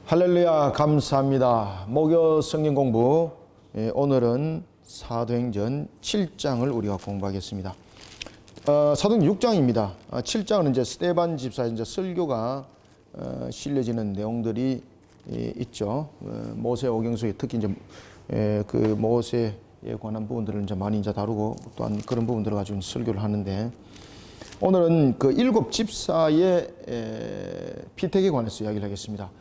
할렐루야, 감사합니다. 목요 성경 공부, 오늘은 사도행전 7장을 우리가 공부하겠습니다. 사도행전 6장입니다. 7장은 이제 스데반 집사의 이제 설교가 실려지는 내용들이 있죠. 모세 오경수에 특히 이제 그 모세에 관한 부분들을 이제 많이 이제 다루고 또한 그런 부분들을 가지고 설교를 하는데, 오늘은 그 7 집사의 피택에 관해서 이야기를 하겠습니다.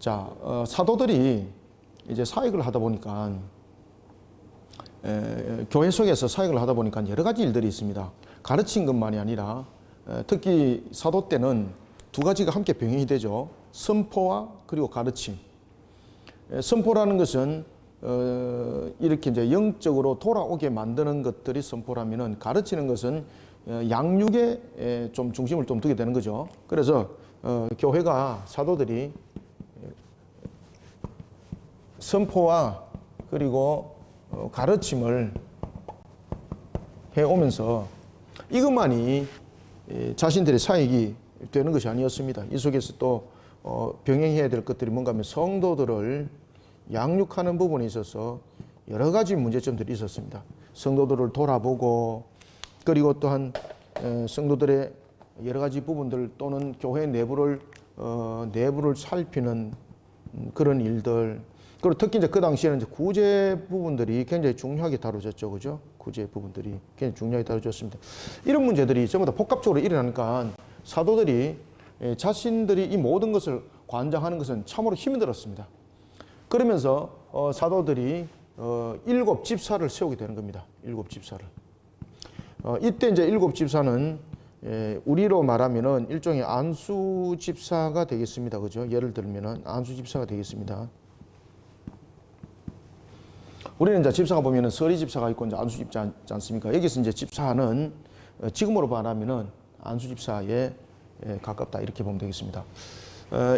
자, 사도들이 이제 사역을 하다 보니까, 교회 속에서 사역을 하다 보니까 여러 가지 일들이 있습니다. 가르친 것만이 아니라, 특히 사도 때는 두 가지가 함께 병행이 되죠. 선포와 그리고 가르침. 선포라는 것은, 이렇게 이제 영적으로 돌아오게 만드는 것들이 선포라면은, 가르치는 것은 양육에 좀 중심을 좀 두게 되는 거죠. 그래서, 교회가 사도들이 선포와 그리고 가르침을 해오면서 이것만이 자신들의 사역이 되는 것이 아니었습니다. 이 속에서 또 병행해야 될 것들이 뭔가 하면 성도들을 양육하는 부분에 있어서 여러 가지 문제점들이 있었습니다. 성도들을 돌아보고, 그리고 또한 성도들의 여러 가지 부분들 또는 교회 내부를 살피는 그런 일들, 그리고 특히 이제 그 당시에는 이제 구제 부분들이 굉장히 중요하게 다뤄졌죠. 그죠? 구제 부분들이 굉장히 중요하게 다뤄졌습니다. 이런 문제들이 전부 다 복합적으로 일어나니까 사도들이 자신들이 이 모든 것을 관장하는 것은 참으로 힘이 들었습니다. 그러면서 사도들이 7 집사를 세우게 되는 겁니다. 7 집사를. 이때 이제 7 집사는 우리로 말하면은 일종의 안수 집사가 되겠습니다. 그죠? 예를 들면은 안수 집사가 되겠습니다. 우리는 이제 집사가 보면은 서리 집사가 있고 이제 안수 집사 있지 않습니까? 여기서 이제 집사는 지금으로 말하면은 안수 집사에 가깝다, 이렇게 보면 되겠습니다.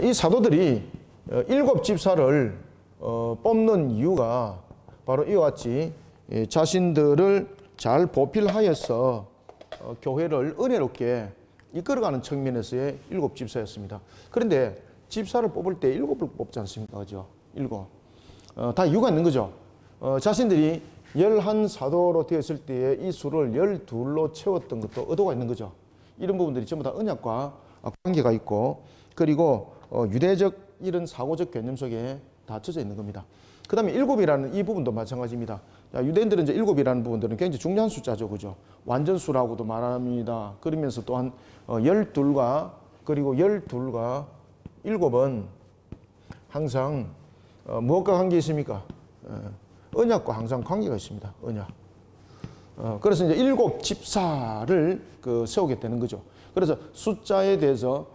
이 사도들이 7 집사를 뽑는 이유가 바로 이와 같이 자신들을 잘 보필하여서 교회를 은혜롭게 이끌어가는 측면에서의 7 집사였습니다. 그런데 집사를 뽑을 때 7을 뽑지 않습니까? 그죠? 7. 다 이유가 있는 거죠. 자신들이 11 사도로 되었을 때에 이 수를 12로 채웠던 것도 의도가 있는 거죠. 이런 부분들이 전부 다 언약과 관계가 있고, 그리고 유대적 이런 사고적 개념 속에 다 젖어 있는 겁니다. 그 다음에 7이라는 이 부분도 마찬가지입니다. 유대인들은 이제 7이라는 부분들은 굉장히 중요한 숫자죠. 그죠? 완전수라고도 말합니다. 그러면서 또한 12과 그리고 12과 7은 항상 무엇과 관계 있습니까? 언약과 항상 관계가 있습니다. 언약. 그래서 이제 7 집사를 세우게 되는 거죠. 그래서 숫자에 대해서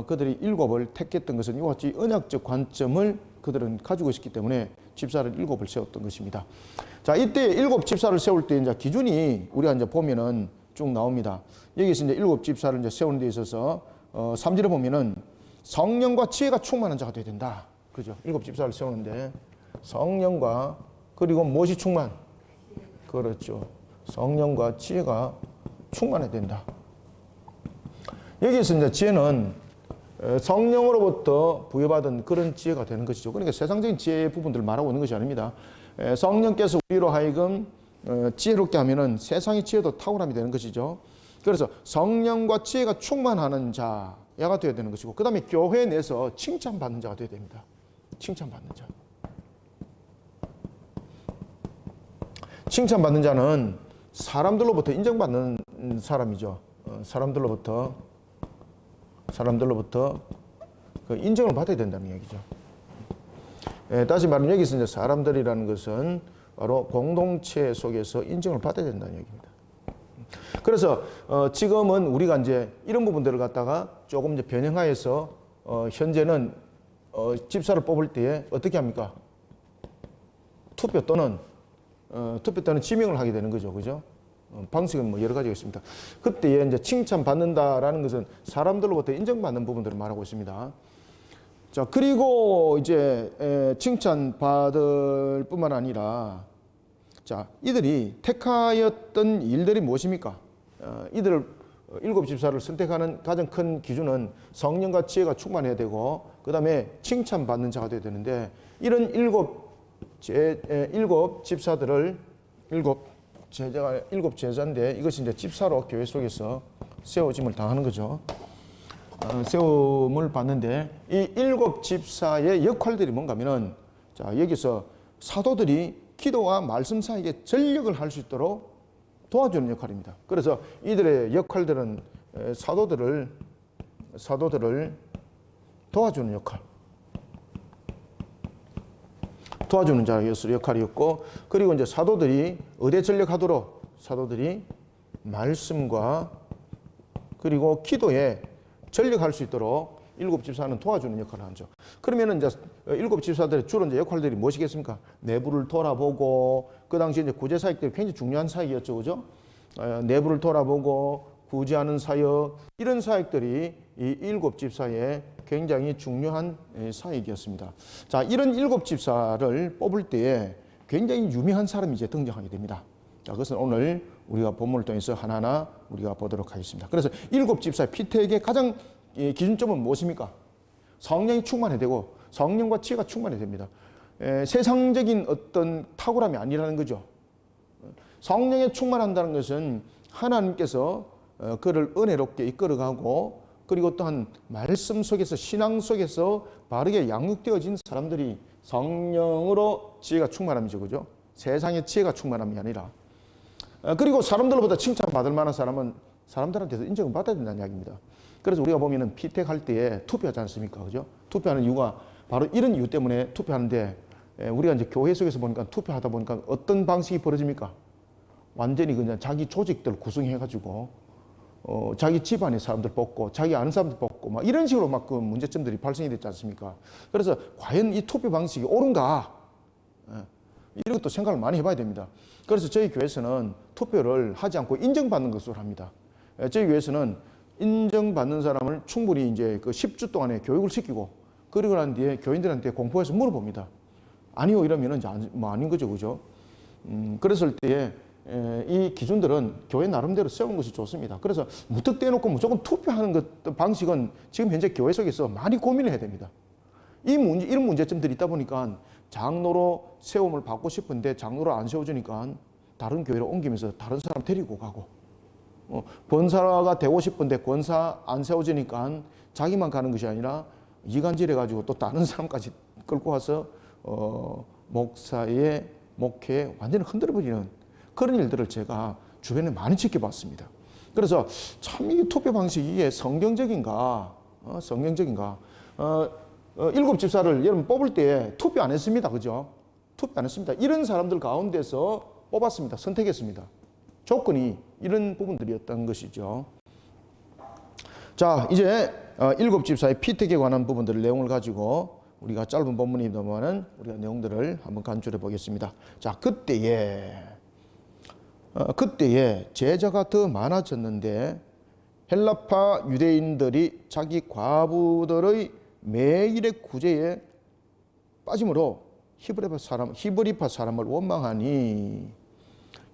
그들이 7을 택했던 것은 이와 같이 언약적 관점을 그들은 가지고 있었기 때문에 집사를 7을 세웠던 것입니다. 자, 이때 7 집사를 세울 때 이제 기준이 우리가 이제 보면은 쭉 나옵니다. 여기서 이제 7 집사를 이제 세우는 데 있어서 3절에 보면은 성령과 지혜가 충만한 자가 되어야 된다. 그죠? 7 집사를 세우는데 성령과 그리고 무엇이 충만? 그렇죠. 성령과 지혜가 충만해야 된다. 여기서 이제 지혜는 성령으로부터 부여받은 그런 지혜가 되는 것이죠. 그러니까 세상적인 지혜의 부분들을 말하고 있는 것이 아닙니다. 성령께서 우리로 하여금 지혜롭게 하면은 세상의 지혜도 탁월함이 되는 것이죠. 그래서 성령과 지혜가 충만하는 자가 되어야 되는 것이고, 그 다음에 교회 내에서 칭찬받는 자가 되어야 됩니다. 칭찬받는 자. 칭찬받는 자는 사람들로부터 인정받는 사람이죠. 사람들로부터 그 인정을 받아야 된다는 얘기죠. 다시 말하면 여기서 이제 사람들이라는 것은 바로 공동체 속에서 인정을 받아야 된다는 얘기입니다. 그래서 지금은 우리가 이제 이런 부분들을 갖다가 조금 이제 변형하여서 현재는 집사를 뽑을 때에 어떻게 합니까? 투표 또는 지명을 하게 되는 거죠. 그죠? 방식은 뭐 여러 가지가 있습니다. 그때에 이제 칭찬받는다라는 것은 사람들로부터 인정받는 부분들을 말하고 있습니다. 자, 그리고 이제 칭찬받을 뿐만 아니라, 자, 이들이 택하였던 일들이 무엇입니까? 이들을 일곱 집사를 선택하는 가장 큰 기준은 성령과 지혜가 충만해야 되고 그 다음에 칭찬받는 자가 되어야 되는데 이런 일곱 집사들을 일곱 제자인데 이것이 이제 집사로 교회 속에서 세워짐을 당하는 거죠. 세움을 받는데 이 일곱 집사의 역할들이 뭔가 하면은 자, 여기서 사도들이 기도와 말씀 사이에 전력을 할 수 있도록 도와주는 역할입니다. 그래서 이들의 역할들은 사도들을 도와주는 역할. 도와주는 자였을 역할이었고, 그리고 이제 사도들이 어디에 전력하도록 사도들이 말씀과 그리고 기도에 전력할 수 있도록 일곱 집사는 도와주는 역할을 하죠. 그러면은 이제 일곱 집사들의 주로 이제 역할들이 무엇이겠습니까? 내부를 돌아보고, 그 당시 이제 구제 사역들이 굉장히 중요한 사역이었죠, 그죠? 내부를 돌아보고 구제하는 사역, 이런 사역들이 이 일곱 집사의 굉장히 중요한 사역이었습니다. 자, 이런 일곱 집사를 뽑을 때에 굉장히 유명한 사람이 이제 등장하게 됩니다. 자, 그것은 오늘 우리가 본문을 통해서 하나하나 우리가 보도록 하겠습니다. 그래서 일곱 집사의 피택의 가장 기준점은 무엇입니까? 성령이 충만해야 되고 성령과 지혜가 충만해야 됩니다. 세상적인 어떤 탁월함이 아니라는 거죠. 성령에 충만한다는 것은 하나님께서 그를 은혜롭게 이끌어가고 그리고 또한 말씀 속에서 신앙 속에서 바르게 양육되어진 사람들이 성령으로 지혜가 충만함이죠. 그죠? 세상의 지혜가 충만함이 아니라. 그리고 사람들보다 칭찬받을 만한 사람은 사람들한테서 인정을 받아야 된다는 이야기입니다. 그래서 우리가 보면은 피택할 때에 투표하지 않습니까? 그죠? 투표하는 이유가 바로 이런 이유 때문에 투표하는데, 우리가 이제 교회 속에서 보니까 투표하다 보니까 어떤 방식이 벌어집니까? 완전히 그냥 자기 조직들 구성해가지고, 자기 집안의 사람들 뽑고, 자기 아는 사람들 뽑고, 막 이런 식으로 막 그 문제점들이 발생이 됐지 않습니까? 그래서 과연 이 투표 방식이 옳은가? 이런 것도 생각을 많이 해봐야 됩니다. 그래서 저희 교회에서는 투표를 하지 않고 인정받는 것으로 합니다. 저희 교회에서는 인정받는 사람을 충분히 이제 그 10주 동안에 교육을 시키고, 그리고 난 뒤에 교인들한테 공포해서 물어봅니다. 아니요, 이러면은 이제 뭐 아닌 거죠, 그죠? 그랬을 때에 이 기준들은 교회 나름대로 세우는 것이 좋습니다. 그래서 무턱대놓고 무조건 투표하는 것 방식은 지금 현재 교회 속에서 많이 고민을 해야 됩니다. 이런 문제점들이 있다 보니까 장로로 세움을 받고 싶은데 장로로 안 세워주니까 다른 교회로 옮기면서 다른 사람 데리고 가고, 권사가 되고 싶은데 권사 안 세워지니까 자기만 가는 것이 아니라 이간질해가지고 또 다른 사람까지 끌고 와서 목사의 목회에 완전히 흔들어버리는 그런 일들을 제가 주변에 많이 지켜봤습니다. 그래서 참 이 투표 방식이 이게 성경적인가? 일곱 집사를 여러분 뽑을 때 투표 안 했습니다. 그죠? 투표 안 했습니다. 이런 사람들 가운데서 뽑았습니다. 선택했습니다. 조건이 이런 부분들이었던 것이죠. 자, 이제 일곱 집사의 피택에 관한 부분들을 내용을 가지고 우리가 짧은 본문입니다만은 우리가 내용들을 한번 간추려 보겠습니다. 자, 그때에 제자가 더 많아졌는데 헬라파 유대인들이 자기 과부들의 매일의 구제에 빠짐으로 히브리파 사람을 원망하니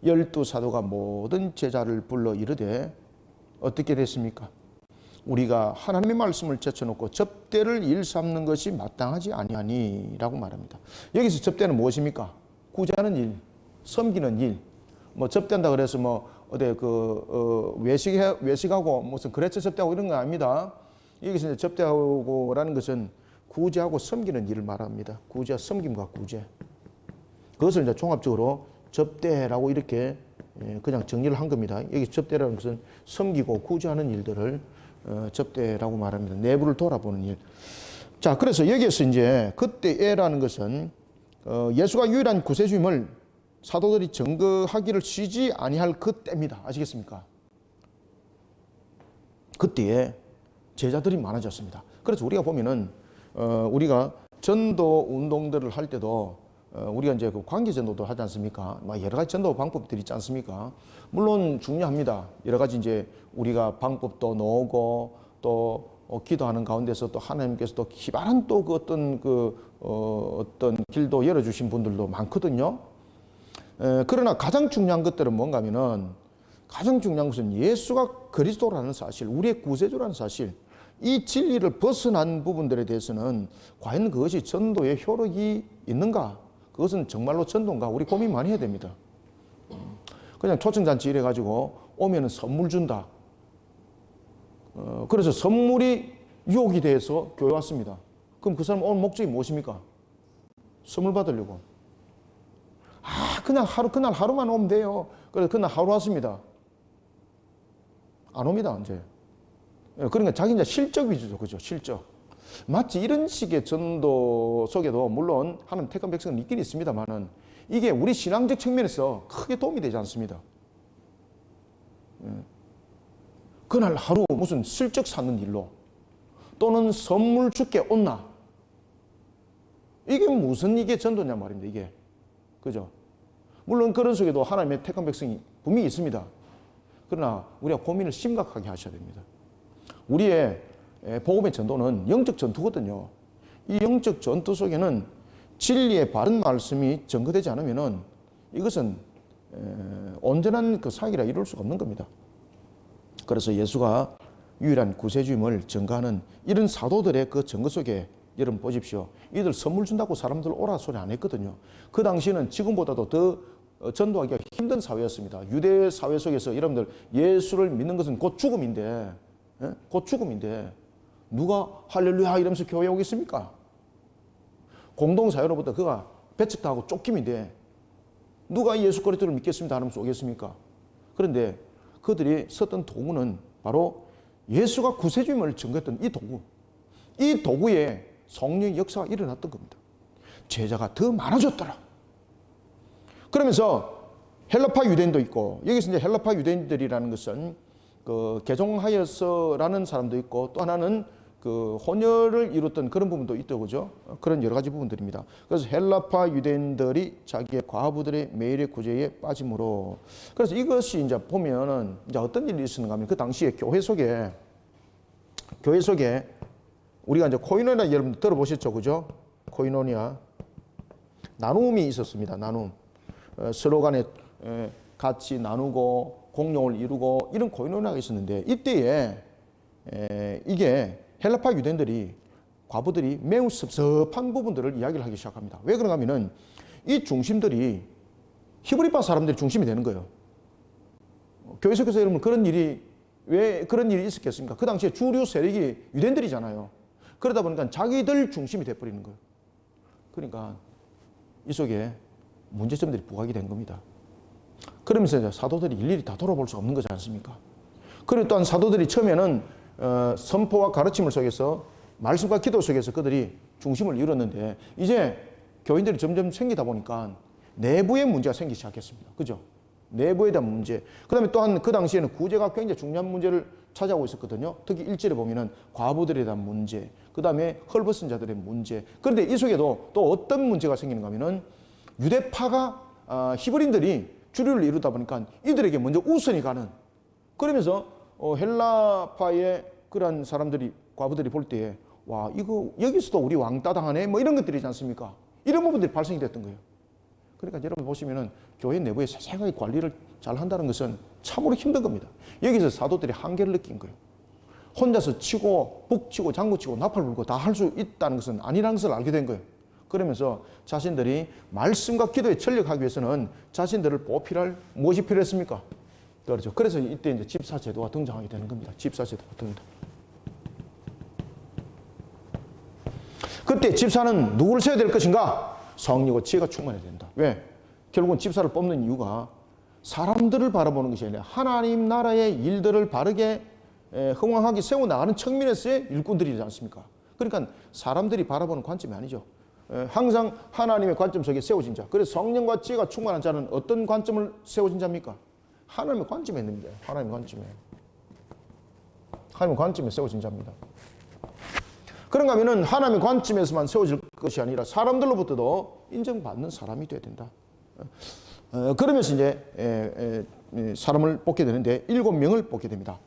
12사도가 모든 제자를 불러 이르되 어떻게 됐습니까? 우리가 하나님의 말씀을 제쳐놓고 접대를 일삼는 것이 마땅하지 아니하니 라고 말합니다. 여기서 접대는 무엇입니까? 구제하는 일, 섬기는 일. 뭐 접대한다 그래서 뭐 어디 외식하고 무슨 그래서 접대하고 이런 거 아닙니다. 여기서 이제 접대하고라는 것은 구제하고 섬기는 일을 말합니다. 구제와 섬김과 구제. 그것을 이제 종합적으로 접대라고 이렇게 그냥 정리를 한 겁니다. 여기 접대라는 것은 섬기고 구제하는 일들을 접대라고 말합니다. 내부를 돌아보는 일. 자, 그래서 여기에서 이제 그때에라는 것은 예수가 유일한 구세주임을 사도들이 증거하기를 쉬지 아니할 그때입니다. 아시겠습니까? 그때에 제자들이 많아졌습니다. 그래서 우리가 보면은 우리가 전도 운동들을 할 때도 우리가 이제 그 관계 전도도 하지 않습니까? 막 여러 가지 전도 방법들이 있지 않습니까? 물론 중요합니다. 여러 가지 이제 우리가 방법도 놓고 또 기도하는 가운데서 또 하나님께서 또 기발한 또 그 어떤 길도 열어주신 분들도 많거든요. 그러나 가장 중요한 것들은 뭔가 하면은 가장 중요한 것은 예수가 그리스도라는 사실, 우리의 구세주라는 사실, 이 진리를 벗어난 부분들에 대해서는 과연 그것이 전도의 효력이 있는가? 그것은 정말로 전도인가? 우리 고민 많이 해야 됩니다. 그냥 초청잔치 이래가지고 오면은 선물 준다. 그래서 선물이 유혹이 돼서 교회 왔습니다. 그럼 그 사람 오늘 목적이 무엇입니까? 선물 받으려고. 그냥 그날 하루만 오면 돼요. 그래서 그날 하루 왔습니다. 안 옵니다, 이제. 그러니까 자기 이제 실적 위주죠, 그죠? 실적. 마치 이런 식의 전도 속에도 물론 하나님 택한 백성은 있긴 있습니다만은 이게 우리 신앙적 측면에서 크게 도움이 되지 않습니다. 그날 하루 무슨 슬쩍 사는 일로 또는 선물 줄게 온나 이게 무슨 이게 전도냐 말입니다. 이게 그죠? 물론 그런 속에도 하나님의 택한 백성이 분명히 있습니다. 그러나 우리가 고민을 심각하게 하셔야 됩니다. 우리의 복음의 전도는 영적 전투거든요. 이 영적 전투 속에는 진리의 바른 말씀이 전거되지 않으면은 이것은 온전한 그 사역이라 이룰 수가 없는 겁니다. 그래서 예수가 유일한 구세주임을 전가하는 이런 사도들의 그 전거 속에 여러분 보십시오. 이들 선물 준다고 사람들 오라 소리 안 했거든요. 그 당시에는 지금보다도 더 전도하기가 힘든 사회였습니다. 유대 사회 속에서 여러분들 예수를 믿는 것은 곧 죽음인데, 곧 죽음인데 누가 할렐루야 이러면서 교회에 오겠습니까? 공동사회로부터 그가 배척당하고 쫓김인데 누가 예수 그리스도를 믿겠습니다 하면서 오겠습니까? 그런데 그들이 썼던 도구는 바로 예수가 구세주임을 증거했던 이 도구. 이 도구에 성령의 역사가 일어났던 겁니다. 제자가 더 많아졌더라. 그러면서 헬라파 유대인도 있고 여기서 이제 헬라파 유대인들이라는 것은 그 개종하여서라는 사람도 있고 또 하나는 그 혼혈을 이뤘던 그런 부분도 있다고 그죠? 그런 여러 가지 부분들입니다. 그래서 헬라파 유대인들이 자기의 과부들의 매일의 구제에 빠짐으로 그래서 이것이 이제 보면은 이제 어떤 일이 있었는가 하면 그 당시에 교회 속에 우리가 이제 코이노니아 여러분 들어보셨죠, 그죠? 코이노니아 나눔이 있었습니다. 나눔 서로 간에 같이 나누고 공용을 이루고 이런 코이노니아가 있었는데 이때에 이게 헬라파 유대인들이 과부들이 매우 섭섭한 부분들을 이야기를 하기 시작합니다. 왜 그런가 하면은 이 중심들이 히브리파 사람들이 중심이 되는 거예요. 교회 속에서 여러분 왜 그런 일이 있었겠습니까? 그 당시에 주류 세력이 유대인들이잖아요. 그러다 보니까 자기들 중심이 돼버리는 거예요. 그러니까 이 속에 문제점들이 부각이 된 겁니다. 그러면서 이제 사도들이 일일이 다 돌아볼 수 없는 거지 않습니까? 그리고 또한 사도들이 처음에는 선포와 가르침을 속에서 말씀과 기도 속에서 그들이 중심을 이뤘는데 이제 교인들이 점점 생기다 보니까 내부의 문제가 생기기 시작했습니다. 그죠? 내부에 대한 문제. 그 다음에 또한 그 당시에는 구제가 굉장히 중요한 문제를 차지하고 있었거든요. 특히 1절에 보면은 과부들에 대한 문제, 그 다음에 헐벗은 자들의 문제. 그런데 이 속에도 또 어떤 문제가 생기는가 하면은 유대파가 히브리인들이 주류를 이루다 보니까 이들에게 먼저 우선이 가는 그러면서 헬라파의 그런 사람들이 과부들이 볼 때에 와 이거 여기서도 우리 왕따 당하네 뭐 이런 것들이지 않습니까? 이런 부분들이 발생이 됐던 거예요. 그러니까 여러분 보시면은 교회 내부에 세세하게 관리를 잘 한다는 것은 참으로 힘든 겁니다. 여기서 사도들이 한계를 느낀 거예요. 혼자서 치고 북치고 장구치고 나팔 불고 다 할 수 있다는 것은 아니라는 것을 알게 된 거예요. 그러면서 자신들이 말씀과 기도에 전력하기 위해서는 자신들을 보필할 무엇이 필요했습니까? 그렇죠. 그래서 이때 이제 집사 제도가 등장하게 되는 겁니다. 집사 제도가 등장. 그때 집사는 누구를 세워야 될 것인가? 성령과 지혜가 충만해야 된다. 왜? 결국은 집사를 뽑는 이유가 사람들을 바라보는 것이 아니라 하나님 나라의 일들을 바르게 흥왕하게 세워나가는 측면에서의 일꾼들이지 않습니까? 그러니까 사람들이 바라보는 관점이 아니죠. 항상 하나님의 관점 속에 세워진 자. 그래서 성령과 지혜가 충만한 자는 어떤 관점을 세워진 자입니까? 하나님의 관점에 있는 거예요. 하나님의 관점에. 하나님의 관점에 세워진 자입니다. 그런가 하면은 하나님의 관점에서만 세워질 것이 아니라 사람들로부터도 인정받는 사람이 돼야 된다. 그러면서 이제 사람을 뽑게 되는데 7명을 뽑게 됩니다.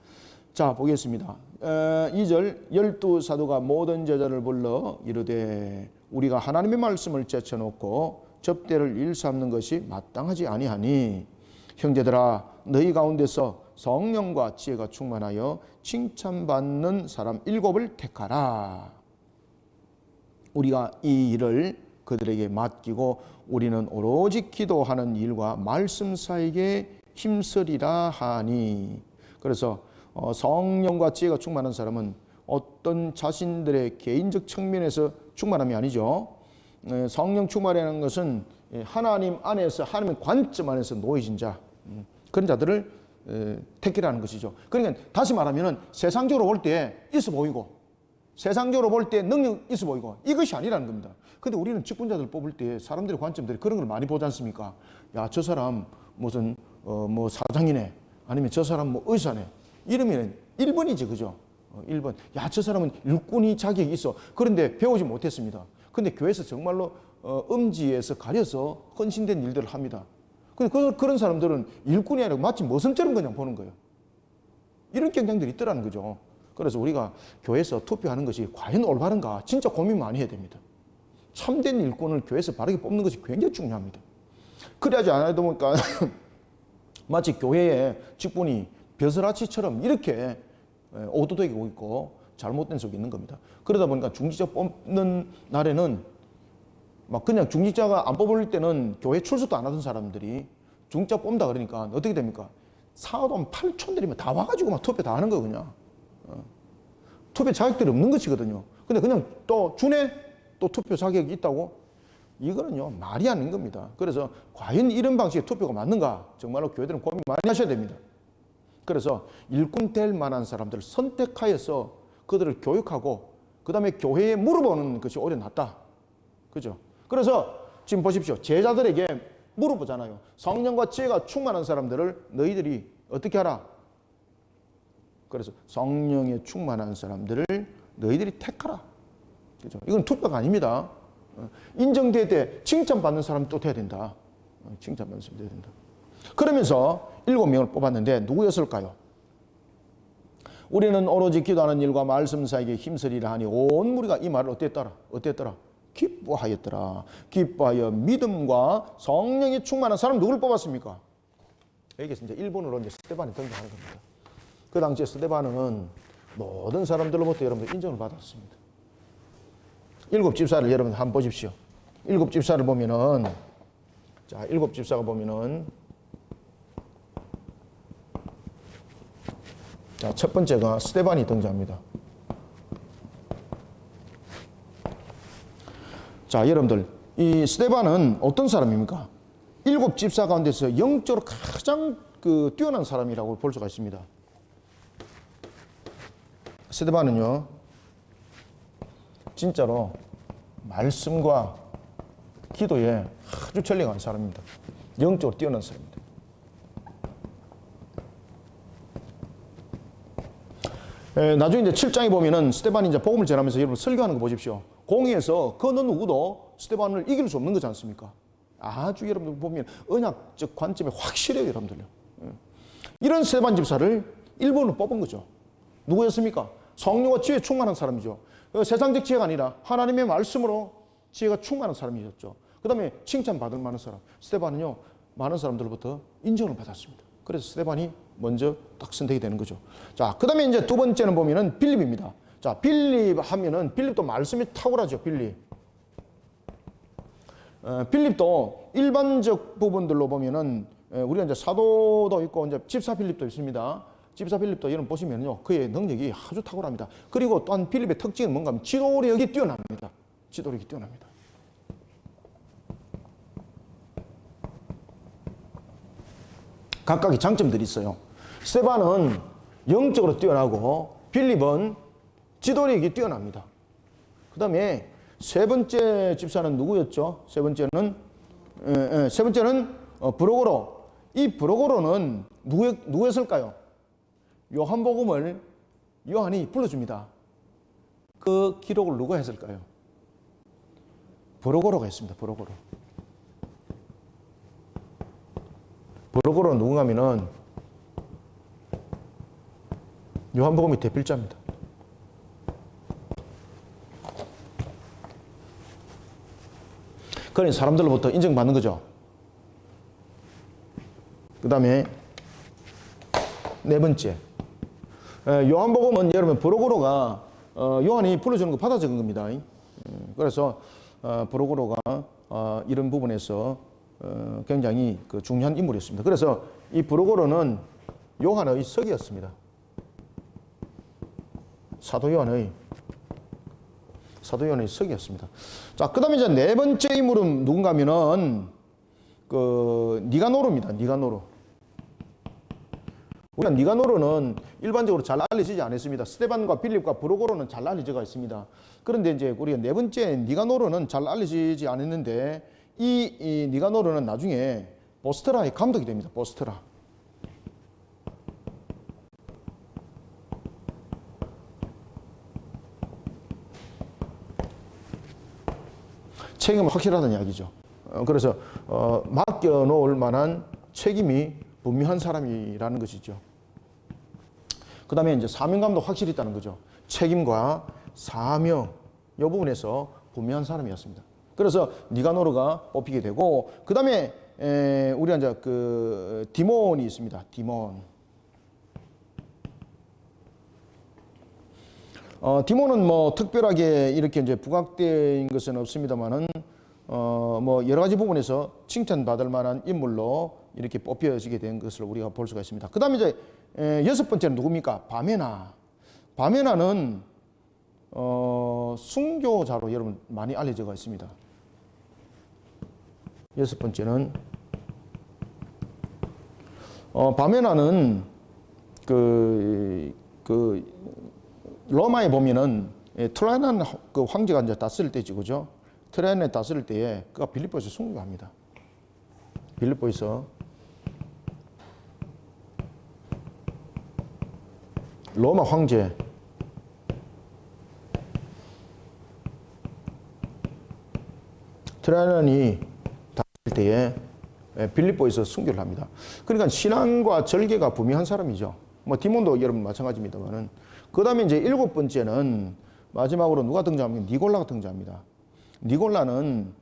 자, 보겠습니다. 2절 12사도가 모든 제자를 불러 이르되 우리가 하나님의 말씀을 제쳐놓고 접대를 일삼는 것이 마땅하지 아니하니 형제들아 너희 가운데서 성령과 지혜가 충만하여 칭찬받는 사람 7을 택하라. 우리가 이 일을 그들에게 맡기고 우리는 오로지 기도하는 일과 말씀 사이에 힘쓰리라 하니. 그래서 성령과 지혜가 충만한 사람은 어떤 자신들의 개인적 측면에서 충만함이 아니죠. 성령 충만이라는 것은 하나님 안에서, 하나님의 관점 안에서 놓여진 자, 그런 자들을 택기라는 것이죠. 그러니까 다시 말하면 세상적으로 볼 때 있어 보이고, 세상적으로 볼 때 능력 있어 보이고, 이것이 아니라는 겁니다. 근데 우리는 직분자들 뽑을 때 사람들의 관점들이 그런 걸 많이 보지 않습니까? 야, 저 사람 무슨 뭐 사장이네, 아니면 저 사람 뭐 의사네, 이러면 1번이지, 그죠? 1번. 야, 저 사람은 일꾼이 자격이 있어. 그런데 배우지 못했습니다. 근데 교회에서 정말로 음지에서 가려서 헌신된 일들을 합니다. 근데 그런 사람들은 일꾼이 아니라 마치 머슴처럼 그냥 보는 거예요. 이런 경향들이 있더라는 거죠. 그래서 우리가 교회에서 투표하는 것이 과연 올바른가 진짜 고민 많이 해야 됩니다. 참된 일꾼을 교회에서 바르게 뽑는 것이 굉장히 중요합니다. 그래야지 않아도 보니까 마치 교회의 직분이 벼슬아치처럼 이렇게 오도되고 있고 잘못된 속이 있는 겁니다. 그러다 보니까 중직자 뽑는 날에는 막 그냥 중직자가 안 뽑을 때는 교회 출석도 안 하던 사람들이 중직자 뽑는다 그러니까 어떻게 됩니까? 사도한 8촌들이면 다 와가지고 막 투표 다 하는 거 그냥. 투표 자격들이 없는 것이거든요. 근데 그냥 또 주네 또 투표 자격이 있다고? 이거는요 말이 아닌 겁니다. 그래서 과연 이런 방식의 투표가 맞는가? 정말로 교회들은 고민 많이 하셔야 됩니다. 그래서 일꾼 될 만한 사람들을 선택하여서 그들을 교육하고 그 다음에 교회에 물어보는 것이 오히려 낫다. 그죠? 그래서 지금 보십시오. 제자들에게 물어보잖아요. 성령과 지혜가 충만한 사람들을 너희들이 어떻게 하라? 그래서 성령에 충만한 사람들을 너희들이 택하라. 그죠? 이건 투표가 아닙니다. 인정될 때 칭찬받는 사람 또 돼야 된다. 칭찬받는 사람 돼야 된다. 그러면서 7명을 뽑았는데 누구였을까요? 우리는 오로지 기도하는 일과 말씀 사이에 힘쓰리라 하니 온 무리가 이 말을 어땠더라? 기뻐하였더라. 기뻐하여 믿음과 성령이 충만한 사람 누구를 뽑았습니까? 여기서 이제 1번으로 이제 스데반이 등장하는 겁니다. 그 당시에 스데반은 모든 사람들로부터 여러분들 인정을 받았습니다. 7 집사를 여러분 한번 보십시오. 7 집사를 보면은, 자, 7 집사가 보면은, 자, 첫 번째가 스데반이 등장합니다. 자, 여러분들, 이 스데반은 어떤 사람입니까? 7 집사 가운데서 영적으로 가장 뛰어난 사람이라고 볼 수가 있습니다. 스데반은요, 진짜로 말씀과 기도에 아주 전능한 사람입니다. 영적으로 뛰어난 사람입니다. 나중에 이제 7장에 보면은 스데반이 이제 복음을 전하면서 여러분 설교하는 거 보십시오. 공의에서 그 어느 누구도 스데반을 이길 수 없는 거지 않습니까? 아주 여러분들 보면 언약적 관점에 확실해요, 여러분들요. 이런 스데반 집사를 1번으로 뽑은 거죠. 누구였습니까? 성령과 지혜에 충만한 사람이죠. 세상적 지혜가 아니라 하나님의 말씀으로 지혜가 충만한 사람이었죠. 그 다음에 칭찬받을 만한 사람. 스데반은요, 많은 사람들로부터 인정을 받았습니다. 그래서 스데반이 먼저 딱 선택이 되는 거죠. 자, 그 다음에 이제 두 번째는 보면은 빌립입니다. 자, 빌립 하면은 빌립도 말씀이 탁월하죠, 빌립. 빌립도 일반적 부분들로 보면은 우리가 이제 사도도 있고 이제 집사 빌립도 있습니다. 집사 빌립도 여러분 보시면요, 그의 능력이 아주 탁월합니다. 그리고 또한 빌립의 특징은 뭔가 하면 지도력이 뛰어납니다. 지도력이 뛰어납니다. 각각의 장점들이 있어요. 스데반은 영적으로 뛰어나고 빌립은 지도력이 뛰어납니다. 그 다음에 세 번째 집사는 누구였죠? 세 번째는 브로고로. 이 브로고로는 누구였을까요? 요한복음을 요한이 불러줍니다. 그 기록을 누가 했을까요? 브로고로가 했습니다. 브로고로. 브로고로는 누군가 하면은 요한복음의 대필자입니다. 그러니 사람들로부터 인정받는 거죠. 그 다음에 네 번째, 요한복음은 여러분 브로그로가 요한이 불러주는 거 받아 적은 겁니다. 그래서 브로그로가 이런 부분에서 굉장히 그 중요한 인물이었습니다. 그래서 이 브로그로는 요한의 석이었습니다. 사도 요한의 석이었습니다. 자, 그 다음에 이제 네 번째 인물은 누군가 하면은 그 니가노르입니다. 니가노르. 우리가 니가노르는 일반적으로 잘 알려지지 않았습니다. 스데반과 빌립과 브로고로는 잘 알려져가 있습니다. 그런데 이제 우리가 네 번째 니가노르는 잘 알려지지 않았는데 이 니가노르는 나중에 보스트라의 감독이 됩니다. 보스트라. 책임은 확실하다는 이야기죠. 그래서 맡겨놓을 만한 책임이 분명한 사람이라는 것이죠. 그 다음에 이제 사명감도 확실히 있다는 거죠. 책임과 사명 이 부분에서 분명한 사람이었습니다. 그래서 니가노르가 뽑히게 되고 그 다음에 우리가 이제 그 디몬이 있습니다. 디몬. 디몬은 뭐 특별하게 이렇게 이제 부각된 것은 없습니다만은 뭐 여러 가지 부분에서 칭찬받을 만한 인물로 이렇게 뽑혀지게 된 것을 우리가 볼 수가 있습니다. 그 다음에 이제 여섯 번째는 누굽니까? 바메나. 바메나는 순교자로 여러분 많이 알려져 있습니다. 여섯 번째는 바메나는 그 로마에 보면은 트라이안 그 황제가 이제 다스릴 때지, 그죠? 트라이안에 다스릴 때에 그가 빌립보에서 순교합니다. 빌립보에서 로마 황제 트라이안이 다스릴 때에 빌립보에서 순교를 합니다. 그러니까 신앙과 절개가 분명한 사람이죠. 뭐 디몬도 여러분 마찬가지입니다만은. 그 다음에 이제 일곱 번째는 마지막으로 누가 등장하면 니골라가 등장합니다. 니골라는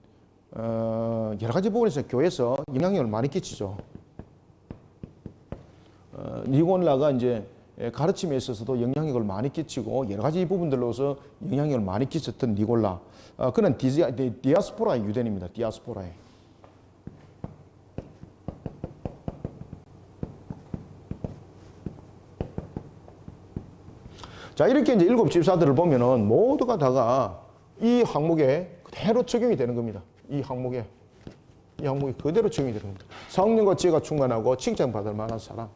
여러 가지 부분에서 교회에서 영향력을 많이 끼치죠. 니골라가 이제 가르침에 있어서도 영향력을 많이 끼치고 여러 가지 부분들로서 영향력을 많이 끼쳤던 니골라. 그는 디아스포라의 유대인입니다. 디아스포라의. 자, 이렇게 이제 일곱 집사들을 보면은 모두가 다가 이 항목에 그대로 적용이 되는 겁니다. 이 항목에 그대로 적용이 되는 겁니다. 성령과 지혜가 충만하고 칭찬받을 만한 사람.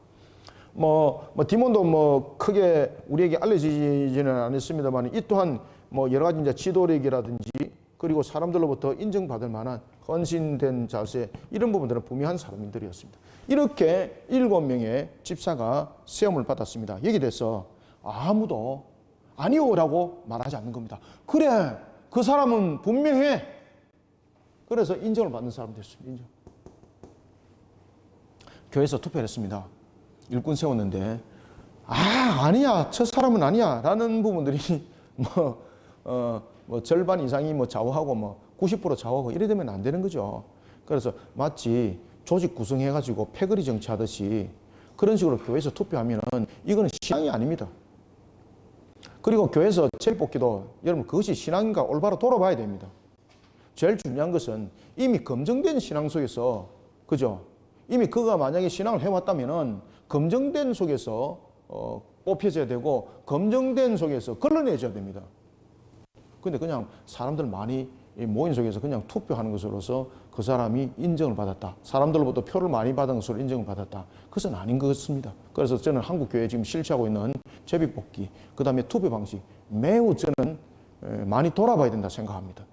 디몬도 뭐 크게 우리에게 알려지지는 않았습니다만 이 또한 뭐 여러 가지 이제 지도력이라든지 그리고 사람들로부터 인정받을 만한 헌신된 자세 이런 부분들은 분명한 사람들이었습니다. 이렇게 7명의 집사가 세움을 받았습니다. 여기에 대해서 아무도 아니오라고 말하지 않는 겁니다. 그래, 그 사람은 분명해. 그래서 인정을 받는 사람 됐습니다. 인정. 교회에서 투표를 했습니다. 일꾼 세웠는데 아니야, 저 사람은 아니야 라는 부분들이 뭐 절반 이상이 뭐 좌우하고 뭐 90% 좌우하고 이래 되면 안 되는 거죠. 그래서 마치 조직 구성해가지고 패거리 정치하듯이 그런 식으로 교회에서 투표하면은 이거는 신앙이 아닙니다. 그리고 교회에서 제일 뽑기도 여러분 그것이 신앙인가 올바로 돌아봐야 됩니다. 제일 중요한 것은 이미 검증된 신앙 속에서, 그죠? 이미 그가 만약에 신앙을 해왔다면은 검증된 속에서 뽑혀져야 되고 검증된 속에서 걸러내줘야 됩니다. 근데 그냥 사람들 많이 모인 속에서 그냥 투표하는 것으로서 그 사람이 인정을 받았다. 사람들로부터 표를 많이 받은 것으로 인정을 받았다. 그것은 아닌 것 같습니다. 그래서 저는 한국교회에 지금 실시하고 있는 제비뽑기, 그 다음에 투표 방식 매우 저는 많이 돌아봐야 된다 생각합니다.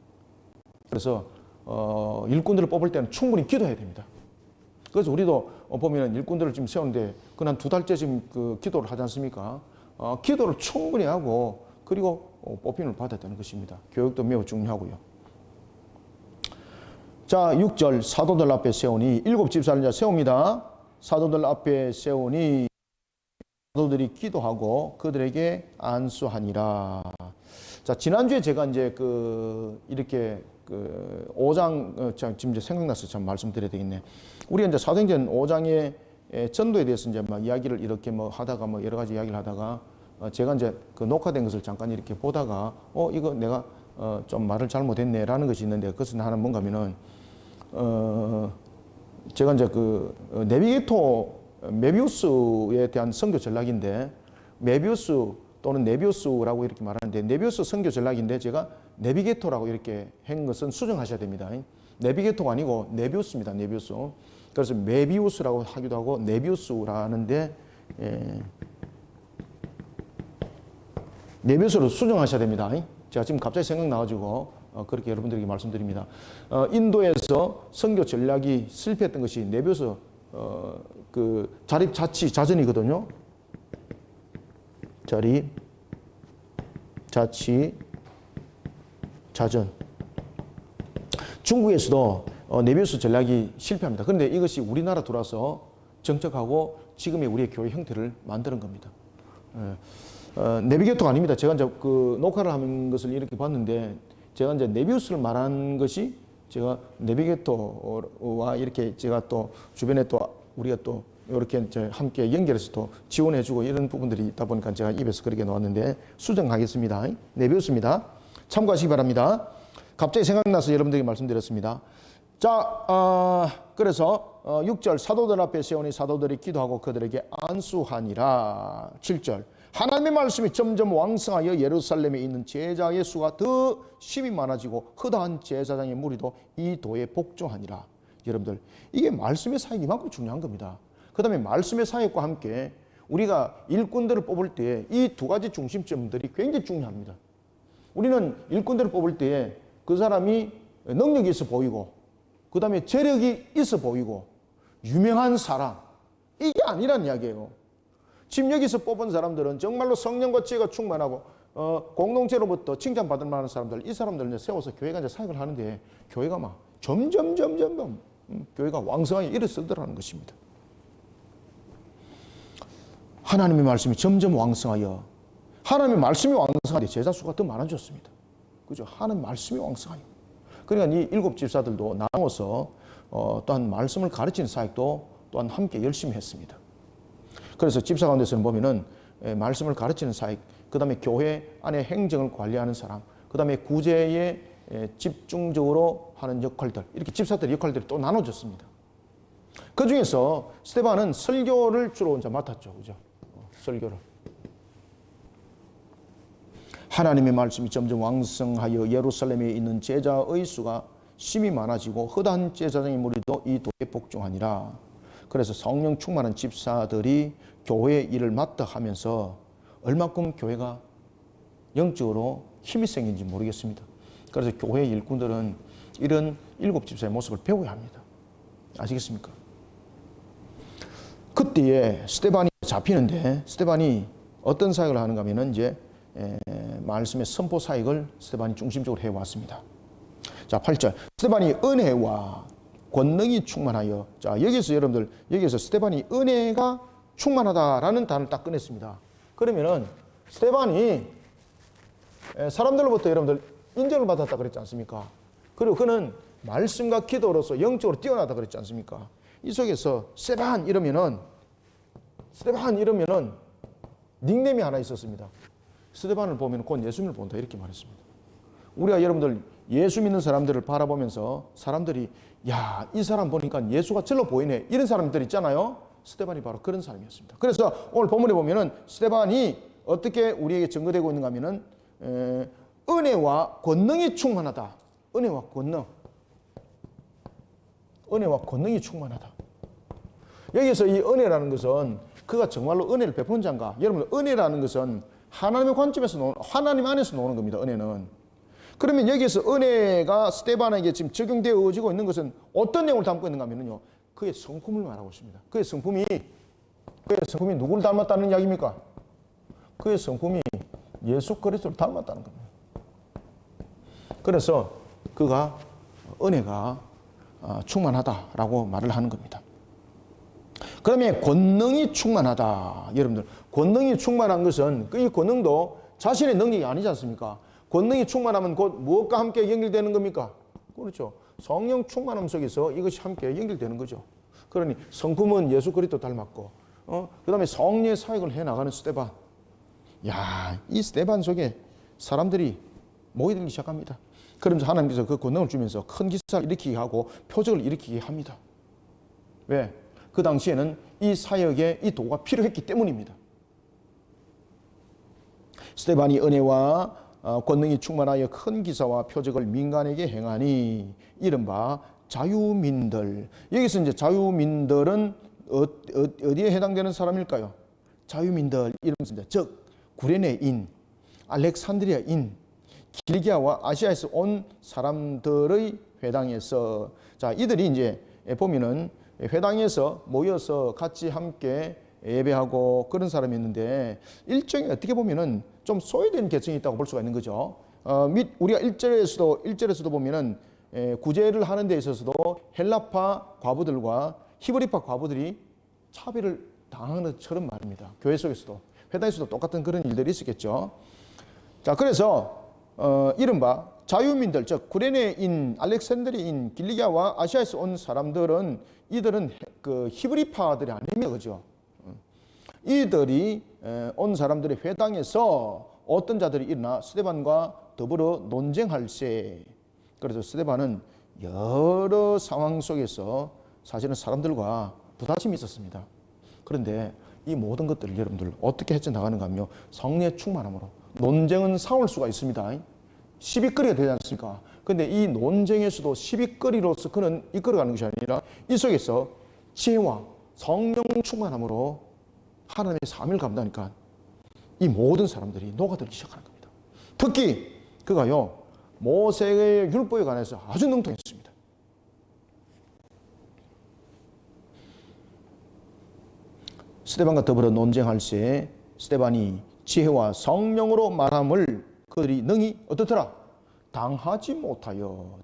그래서 일꾼들을 뽑을 때는 충분히 기도해야 됩니다. 그래서 우리도 보면 일꾼들을 지금 세우는데 그한 2달째 지금 그 기도를 하지 않습니까? 기도를 충분히 하고 그리고 뽑힘을 받아야 되는 것입니다. 교육도 매우 중요하고요. 자, 6절 사도들 앞에 세우니 7집사를 이제 세웁니다. 사도들 앞에 세우니 사도들이 기도하고 그들에게 안수하니라. 자, 지난주에 제가 이제 이렇게 5장 지금 이제 생각나서 참 말씀드려야 되겠네. 우리가 이제 사도행전 5장에 전도에 대해서 이제 막 이야기를 이렇게 뭐 하다가 뭐 여러 가지 이야기를 하다가 제가 이제 그 녹화된 것을 잠깐 이렇게 보다가 이거 내가 좀 말을 잘못했네라는 것이 있는데 그것은 하나 뭔가 하면은 제가 이제 그 내비게이터 메비우스에 대한 선교 전략인데 메비우스 또는 네비우스라고 이렇게 말하는데 네비우스 선교 전략인데 제가 내비게이터라고 이렇게 한 것은 수정하셔야 됩니다. 내비게이터가 아니고 네비우스입니다. 네비우스. 그래서 메비우스라고 하기도 하고 네비우스라는데 네비우스로 수정하셔야 됩니다. 제가 지금 갑자기 생각나가지고 그렇게 여러분들에게 말씀드립니다. 인도에서 선교 전략이 실패했던 것이 네비우스 그 자립 자치 자전이거든요. 자립 자치 자전. 중국에서도 네비우스 전략이 실패합니다. 그런데 이것이 우리나라 들어와서 정착하고 지금의 우리의 교회 형태를 만드는 겁니다. 내비게이터가 아닙니다. 제가 이제 그 녹화를 하는 것을 이렇게 봤는데 제가 이제 네비우스를 말한 것이 제가 내비게이터와 이렇게 제가 또 주변에 또 우리가 또 이렇게 이제 함께 연결해서 또 지원해주고 이런 부분들이 있다 보니까 제가 입에서 그렇게 나왔는데 수정하겠습니다. 네비우스입니다. 참고하시기 바랍니다. 갑자기 생각나서 여러분들에게 말씀드렸습니다. 자, 그래서 6절 사도들 앞에 세우니 사도들이 기도하고 그들에게 안수하니라. 7절 하나님의 말씀이 점점 왕성하여 예루살렘에 있는 제자의 수가 더 심히 많아지고 허다한 제사장의 무리도 이 도에 복종하니라. 여러분들 이게 말씀의 사역이 이만큼 중요한 겁니다. 그 다음에 말씀의 사역과 함께 우리가 일꾼들을 뽑을 때 이 두 가지 중심점들이 굉장히 중요합니다. 우리는 일꾼들을 뽑을 때 그 사람이 능력이 있어 보이고 그 다음에 재력이 있어 보이고 유명한 사람 이게 아니란 이야기예요. 지금 여기서 뽑은 사람들은 정말로 성령과 지혜가 충만하고 공동체로부터 칭찬받을 만한 사람들 이 사람들을 이제 세워서 교회가 이제 사역을 하는데 교회가 막 점점 교회가 왕성하게 일어서더라는 것입니다. 하나님의 말씀이 점점 왕성하여 하나님의 말씀이 왕성하되 제자 수가 더 많아졌습니다. 그죠? 하나님의 말씀이 왕성하여. 그러니까 이 7 집사들도 나눠서 또한 말씀을 가르치는 사역도 또한 함께 열심히 했습니다. 그래서 집사 가운데서는 보면은 말씀을 가르치는 사역, 그 다음에 교회 안에 행정을 관리하는 사람, 그 다음에 구제에 집중적으로 하는 역할들, 이렇게 집사들의 역할들이 또 나눠졌습니다. 그 중에서 스데반은 설교를 주로 이제 맡았죠. 그죠? 설교를. 하나님의 말씀이 점점 왕성하여 예루살렘에 있는 제자의 수가 심히 많아지고 허다한 제사장의 무리도 이 도에 복종하니라. 그래서 성령 충만한 집사들이 교회의 일을 맡아 하면서 얼마큼 교회가 영적으로 힘이 생긴지 모르겠습니다. 그래서 교회 일꾼들은 이런 7 집사의 모습을 배워야 합니다. 아시겠습니까? 그때에 스데반이 잡히는데 스데반이 어떤 사역을 하는가 하면은 이제 말씀의 선포 사역을 스데반이 중심적으로 해왔습니다. 자, 8절. 스데반이 은혜와 권능이 충만하여. 자, 여기서 여러분들, 여기서 스데반이 은혜가 충만하다라는 단어를 딱 꺼냈습니다. 그러면은 스데반이 사람들로부터 여러분들 인정을 받았다 그랬지 않습니까? 그리고 그는 말씀과 기도로서 영적으로 뛰어나다 그랬지 않습니까? 이 속에서 스데반 이러면은 닉네임이 하나 있었습니다. 스데반을 보면 곧 예수님을 본다 이렇게 말했습니다. 우리가 여러분들 예수 믿는 사람들을 바라보면서 사람들이 야, 이 사람 보니까 예수가 절로 보이네 이런 사람들 있잖아요. 스데반이 바로 그런 사람이었습니다. 그래서 오늘 본문에 보면은 스데반이 어떻게 우리에게 증거되고 있는가 하면은 은혜와 권능이 충만하다. 은혜와 권능이 충만하다. 여기서 이 은혜라는 것은 그가 정말로 은혜를 베푸는 자인가? 여러분, 은혜라는 것은 하나님의 관점에서 하나님 안에서 나오는 겁니다. 은혜는. 그러면 여기서 은혜가 스데반에게 지금 적용되어지고 있는 것은 어떤 내용을 담고 있는가 하면요. 그의 성품을 말하고 있습니다. 그의 성품이 누구를 닮았다는 이야기입니까? 그의 성품이 예수 그리스도를 닮았다는 겁니다. 그래서 그가 은혜가 충만하다라고 말을 하는 겁니다. 그러면 권능이 충만하다. 여러분들, 권능이 충만한 것은 이 권능도 자신의 능력이 아니지 않습니까? 권능이 충만하면 곧 무엇과 함께 연결되는 겁니까? 그렇죠. 성령 충만함 속에서 이것이 함께 연결되는 거죠. 그러니 성품은 예수 그리스도 닮았고, 그다음에 성례 사역을 해 나가는 스데반. 야, 이 스데반 속에 사람들이 모이들기 시작합니다. 그러면서 하나님께서 그 권능을 주면서 큰 기사를 일으키게 하고 표적을 일으키게 합니다. 왜? 그 당시에는 이 사역에 이 도구가 필요했기 때문입니다. 스데반이 은혜와 권능이 충만하여 큰 기사와 표적을 민간에게 행하니 이른바 자유민들. 여기서 이제 자유민들은 어디에 해당되는 사람일까요? 자유민들 이러면서 즉 구레네인, 알렉산드리아인, 길기아와 아시아에서 온 사람들의 회당에서, 자, 이들이 이제 보면은 회당에서 모여서 같이 함께 예배하고 그런 사람이 있는데, 일종의 어떻게 보면은 좀 소외된 계층이 있다고 볼 수가 있는 거죠. 우리가 1절에서도 보면은 구제를 하는 데 있어서도 헬라파 과부들과 히브리파 과부들이 차별을 당하는 것처럼 말입니다. 교회 속에서도, 회당에서도 똑같은 그런 일들이 있었겠죠. 자, 그래서 이른바 자유민들, 즉 구레네인, 알렉산드리인, 길리기아와 아시아에서 온 사람들은, 이들은 그 히브리파들이 아닙니다, 그죠? 이들이 온 사람들의 회당에서 어떤 자들이 일어나 스데반과 더불어 논쟁할세. 그래서 스데반은 여러 상황 속에서 사실은 사람들과 부딪힘이 있었습니다. 그런데 이 모든 것들을 여러분들 어떻게 헤쳐나가는가 하면 성령의 충만함으로. 논쟁은 싸울 수가 있습니다. 시비거리가 되지 않습니까? 근데 이 논쟁에서도 시비거리로서 그는 이끌어가는 것이 아니라 이 속에서 지혜와 성령 충만함으로 하나님의 사명을 감당하니까 이 모든 사람들이 녹아들기 시작하는 겁니다. 특히 그가요, 모세의 율법에 관해서 아주 능통했습니다. 스데반과 더불어 논쟁할 때 스데반이 지혜와 성령으로 말함을 그들이 능히 어떻더라? 당하지 못하여.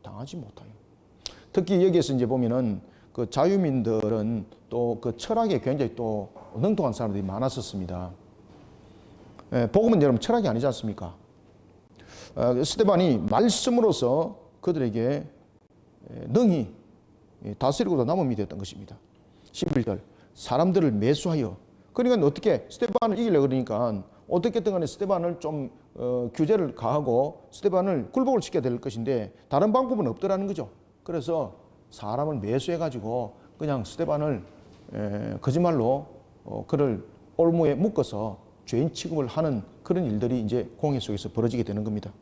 특히 여기에서 이제 보면은 그 자유민들은 또 그 철학에 굉장히 또 능통한 사람들이 많았었습니다. 복음은 여러분 철학이 아니지 않습니까? 스데반이 말씀으로서 그들에게 능히 다스리고도 남음이 되었던 것입니다. 11절 사람들을 매수하여, 그러니까 어떻게 스데반을 이기려고 그러니까 어떻게든 간에 스데반을 좀 규제를 가하고 스데반을 굴복을 시켜야 될 것인데 다른 방법은 없더라는 거죠. 그래서 사람을 매수해가지고 그냥 스데반을 거짓말로 그를 올무에 묶어서 죄인 취급을 하는 그런 일들이 이제 공회 속에서 벌어지게 되는 겁니다.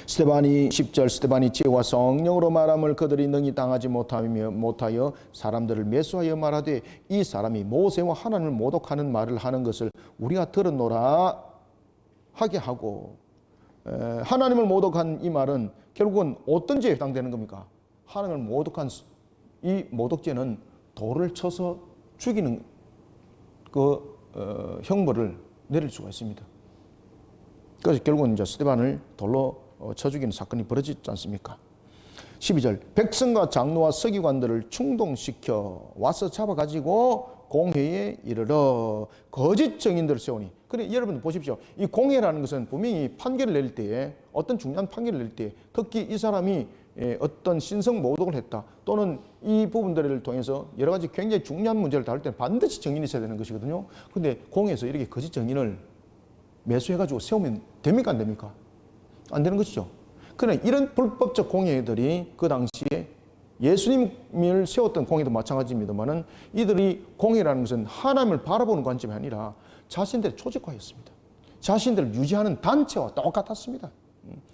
스데반이 10절 스데반이 지혜와 성령으로 말함을 그들이 능히 당하지 못하여 사람들을 매수하여 말하되 이 사람이 모세와 하나님을 모독하는 말을 하는 것을 우리가 들었노라 하게 하고, 하나님을 모독한 이 말은 결국은 어떤 죄에 해당되는 겁니까? 하나님을 모독한 이 모독죄는 돌을 쳐서 죽이는 그 형벌을 내릴 수가 있습니다. 그래서 결국은 이제 스데반을 돌로 쳐 죽이는 사건이 벌어지지 않습니까? 12절 백성과 장로와 서기관들을 충동시켜 와서 잡아가지고 공회에 이르러 거짓 증인들을 세우니. 그래 여러분 보십시오. 이 공회라는 것은 분명히 판결을 낼 때에, 어떤 중요한 판결을 낼 때, 특히 이 사람이 어떤 신성 모독을 했다 또는 이 부분들을 통해서 여러 가지 굉장히 중요한 문제를 다룰 때는 반드시 증인이 있어야 되는 것이거든요. 근데 공회에서 이렇게 거짓 증인을 매수해가지고 세우면 됩니까 안 됩니까? 안 되는 것이죠. 그러나 이런 불법적 공회들이 그 당시에 예수님을 세웠던 공회도 마찬가지입니다만은 이들이 공회라는 것은 하나님을 바라보는 관점이 아니라 자신들의 조직화였습니다. 자신들을 유지하는 단체와 똑같았습니다.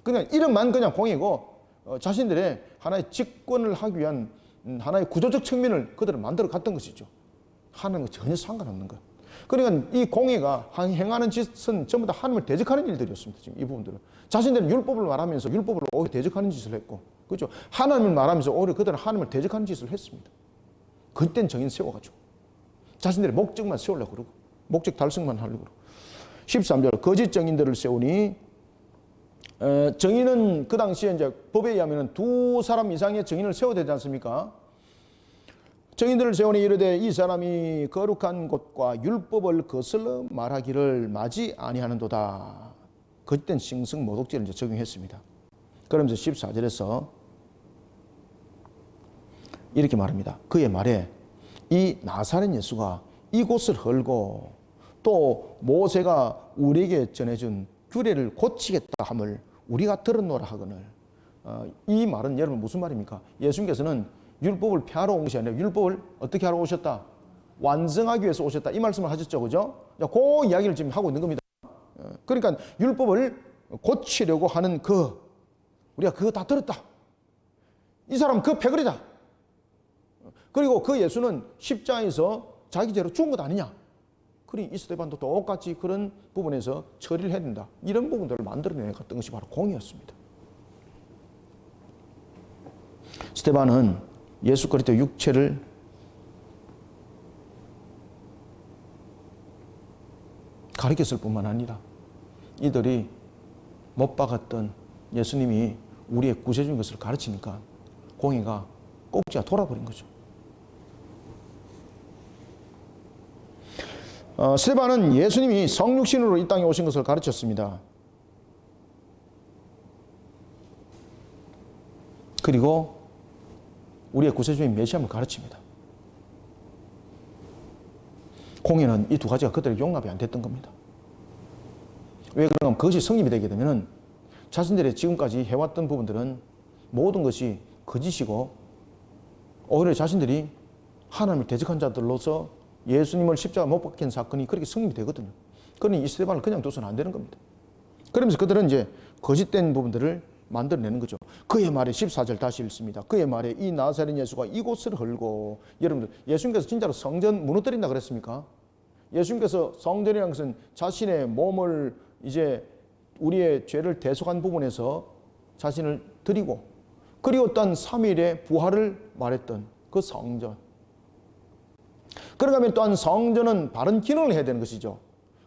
그냥 이름만 그냥 공회고 자신들의 하나의 집권을 하기 위한 하나의 구조적 측면을 그들은 만들어 갔던 것이죠. 하나님과 전혀 상관없는 것. 그러니까 이 공회가 행하는 짓은 전부 다 하나님을 대적하는 일들이었습니다. 지금 이 부분들은 자신들은 율법을 말하면서 율법을 오히려 대적하는 짓을 했고, 그렇죠? 하나님을 말하면서 오히려 그들은 하나님을 대적하는 짓을 했습니다. 그땐 정인 세워가지고 자신들의 목적만 세우려고 그러고 목적 달성만 하려고 그러고. 13절 거짓 정인들을 세우니, 정인은 그 당시에 이제 법에 의하면 두 사람 이상의 정인을 세워야 되지 않습니까? 정인들을 세우니 이르되 이 사람이 거룩한 곳과 율법을 거슬러 말하기를 마지 아니하는도다. 그땐 싱승 모독죄를 이제 적용했습니다. 그러면서 14절에서 이렇게 말합니다. 그의 말에 이 나사렛 예수가 이곳을 헐고 또 모세가 우리에게 전해준 규례를 고치겠다 함을 우리가 들었노라 하거늘. 이 말은 여러분 무슨 말입니까? 예수님께서는 율법을 폐하러 온 것이 아니라 율법을 어떻게 하러 오셨다? 완성하기 위해서 오셨다. 이 말씀을 하셨죠. 그죠? 그 이야기를 지금 하고 있는 겁니다. 그러니까 율법을 고치려고 하는 우리가 그거 다 들었다. 이 사람 그 패거리다. 그리고 그 예수는 십자가에서 자기 죄로 죽은 것 아니냐. 그러니 이 스데반도 똑같이 그런 부분에서 처리를 해야 된다. 이런 부분들을 만들어내갔던 것이 바로 공의였습니다. 스데반은 예수 그리스도 육체를 가리켰을 뿐만 아니라 이들이 못 박았던 예수님이 우리의 구세주인 것을 가르치니까 공의가 꼭지가 돌아버린 거죠. 스데반은 예수님이 성육신으로 이 땅에 오신 것을 가르쳤습니다. 그리고 우리의 구세주인 메시아를 가르칩니다. 공의는 이 두 가지가 그들의 용납이 안 됐던 겁니다. 왜 그러냐면 그것이 성립이 되게 되면 자신들의 지금까지 해왔던 부분들은 모든 것이 거짓이고 오히려 자신들이 하나님을 대적한 자들로서 예수님을 십자가 못 박힌 사건이 그렇게 성립이 되거든요. 그러니 이 스데반을 그냥 둬서는 안 되는 겁니다. 그러면서 그들은 이제 거짓된 부분들을 만들어내는 거죠. 그의 말에 14절 다시 읽습니다. 그의 말에 이 나사렛 예수가 이곳을 헐고. 여러분들 예수님께서 진짜로 성전 무너뜨린다 그랬습니까? 예수님께서 성전이라는 것은 자신의 몸을 이제 우리의 죄를 대속한 부분에서 자신을 드리고 그리고 또한 3일의 부활을 말했던 그 성전. 그런가 하면 또한 성전은 바른 기능을 해야 되는 것이죠.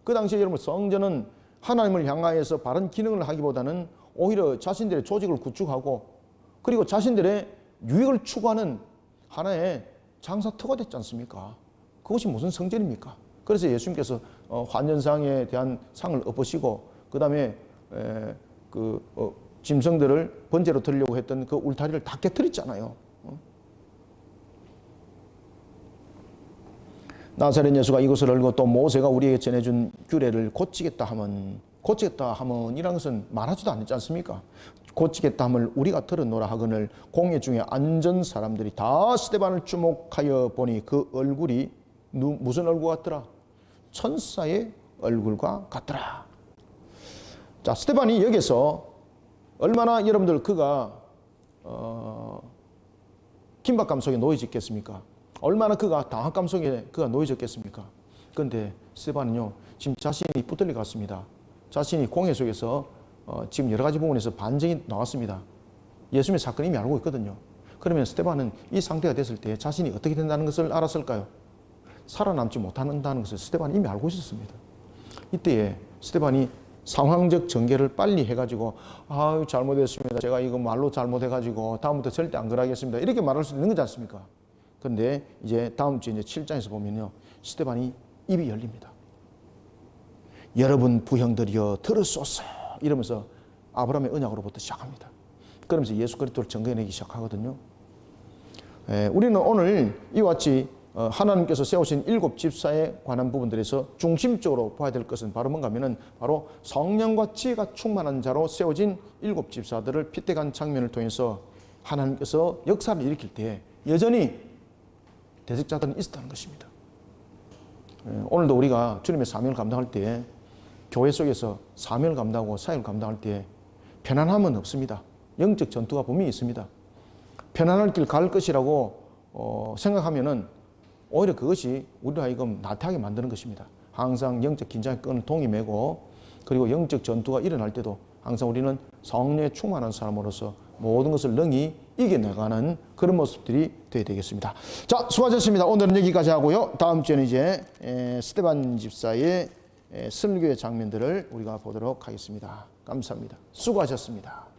그 당시에 여러분 성전은 하나님을 향하여서 바른 기능을 하기보다는 오히려 자신들의 조직을 구축하고 그리고 자신들의 유익을 추구하는 하나의 장사터가 됐지 않습니까? 그것이 무슨 성전입니까? 그래서 예수님께서 환전상에 대한 상을 엎으시고 그 다음에 짐승들을 번제로 드리려고 했던 그 울타리를 다 깨뜨렸잖아요. 나사렛 예수가 이것을 알고 또 모세가 우리에게 전해준 규례를 고치겠다 하면 이라는 것은 말하지도 않지 않습니까? 고치겠다 함을 우리가 들었노라 하거늘. 공회 중에 앉은 사람들이 다 스데반을 주목하여 보니 그 얼굴이 무슨 얼굴 같더라? 천사의 얼굴과 같더라. 자, 스데반이 여기서 얼마나 여러분들 그가 긴박감 속에 놓여졌겠습니까? 얼마나 그가 당학감 속에 그가 놓여졌겠습니까? 그런데 스데반은요 지금 자신이 붙들려 갔습니다. 자신이 공회 속에서 지금 여러 가지 부분에서 반증이 나왔습니다. 예수님의 사건을 이미 알고 있거든요. 그러면 스데반은 이 상태가 됐을 때 자신이 어떻게 된다는 것을 알았을까요? 살아남지 못한다는 것을 스데반이 이미 알고 있었습니다. 이때에 스데반이 상황적 전개를 빨리 해가지고 아유 잘못했습니다. 제가 이거 말로 잘못해가지고 다음부터 절대 안 그러겠습니다. 이렇게 말할 수 있는 거지 않습니까? 그런데 이제 다음 주 이제 7장에서 보면요 스데반이 입이 열립니다. 여러분 부형들이여 들으소서 이러면서 아브라함의 언약으로부터 시작합니다. 그러면서 예수 그리스도를 증거해내기 시작하거든요. 우리는 오늘 이와 같이 하나님께서 세우신 7 집사에 관한 부분들에서 중심적으로 봐야 될 것은 바로 뭔가 하면은 바로 성령과 지혜가 충만한 자로 세워진 7 집사들을 피택한 장면을 통해서 하나님께서 역사를 일으킬 때 여전히 대적자들은 있었다는 것입니다. 오늘도 우리가 주님의 사명을 감당할 때 교회 속에서 사명을 감당하고 사역을 감당할 때 편안함은 없습니다. 영적 전투가 분명히 있습니다. 편안할 길 갈 것이라고 생각하면은 오히려 그것이 우리로 하여금 나태하게 만드는 것입니다. 항상 영적 긴장의 끈을 동이 매고 그리고 영적 전투가 일어날 때도 항상 우리는 성령에 충만한 사람으로서 모든 것을 능히 이겨나가는 그런 모습들이 되어야 되겠습니다. 자, 수고하셨습니다. 오늘은 여기까지 하고요. 다음 주에는 이제 스데반 집사의 설교의 장면들을 우리가 보도록 하겠습니다. 감사합니다. 수고하셨습니다.